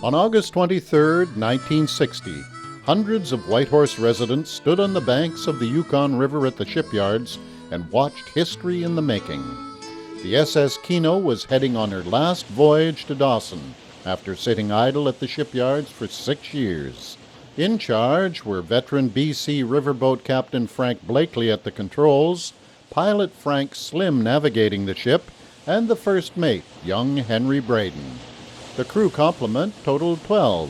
On August 23, 1960, hundreds of Whitehorse residents stood on the banks of the Yukon River at the shipyards and watched history in the making. The SS Keno was heading on her last voyage to Dawson after sitting idle at the shipyards for 6 years. In charge were veteran BC riverboat captain Frank Blakely at the controls, pilot Frank Slim navigating the ship, and the first mate, young Henry Braden. The crew complement totaled 12.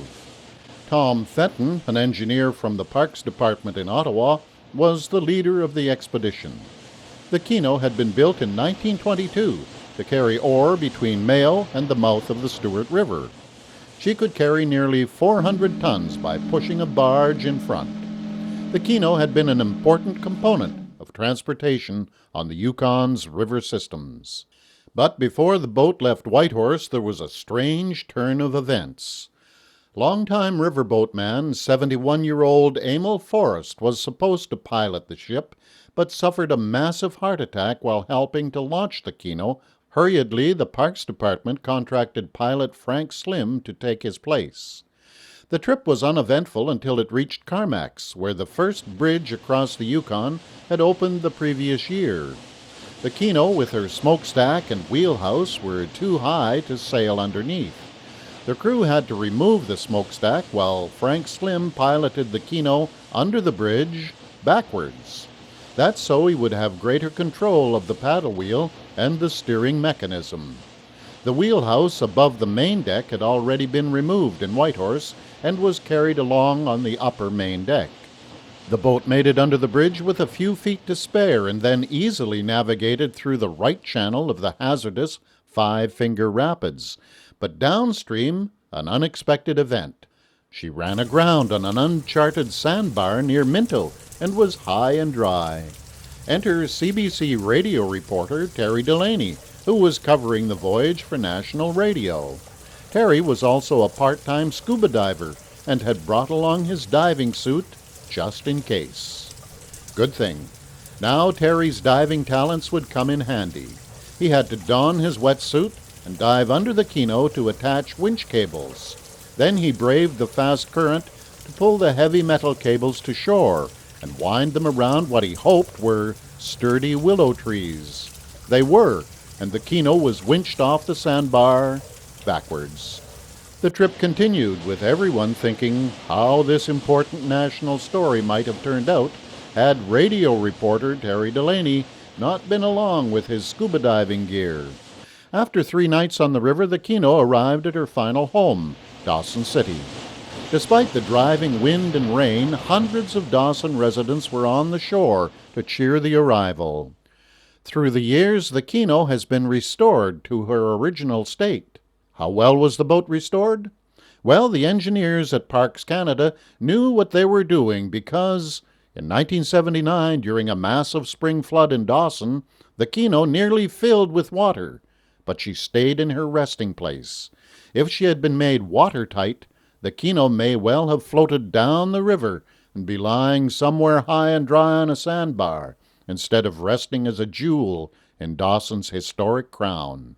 Tom Fenton, an engineer from the Parks Department in Ottawa, was the leader of the expedition. The Keno had been built in 1922 to carry ore between Mayo and the mouth of the Stewart River. She could carry nearly 400 tons by pushing a barge in front. The Keno had been an important component of transportation on the Yukon's river systems. But before the boat left Whitehorse, there was a strange turn of events. Longtime riverboatman, 71-year-old Emil Forrest was supposed to pilot the ship, but suffered a massive heart attack while helping to launch the Keno. Hurriedly, the Parks Department contracted pilot Frank Slim to take his place. The trip was uneventful until it reached Carmacks, where the first bridge across the Yukon had opened the previous year. The Keno, with her smokestack and wheelhouse, were too high to sail underneath. The crew had to remove the smokestack while Frank Slim piloted the Keno under the bridge backwards. That's so he would have greater control of the paddle wheel and the steering mechanism. The wheelhouse above the main deck had already been removed in Whitehorse and was carried along on the upper main deck. The boat made it under the bridge with a few feet to spare and then easily navigated through the right channel of the hazardous Five Finger Rapids. But downstream, an unexpected event. She ran aground on an uncharted sandbar near Minto and was high and dry. Enter CBC radio reporter Terry Delaney, who was covering the voyage for national radio. Terry was also a part-time scuba diver and had brought along his diving suit just in case. Good thing. Now Terry's diving talents would come in handy. He had to don his wetsuit and dive under the Keno to attach winch cables. Then he braved the fast current to pull the heavy metal cables to shore and wind them around what he hoped were sturdy willow trees. They were, and the Keno was winched off the sandbar backwards. The trip continued, with everyone thinking how this important national story might have turned out had radio reporter Terry Delaney not been along with his scuba diving gear. After 3 nights on the river, the Keno arrived at her final home, Dawson City. Despite the driving wind and rain, hundreds of Dawson residents were on the shore to cheer the arrival. Through the years, the Keno has been restored to her original state. How well was the boat restored? Well, the engineers at Parks Canada knew what they were doing because, in 1979, during a massive spring flood in Dawson, the Keno nearly filled with water, but she stayed in her resting place. If she had been made watertight, the Keno may well have floated down the river and be lying somewhere high and dry on a sandbar, instead of resting as a jewel in Dawson's historic crown.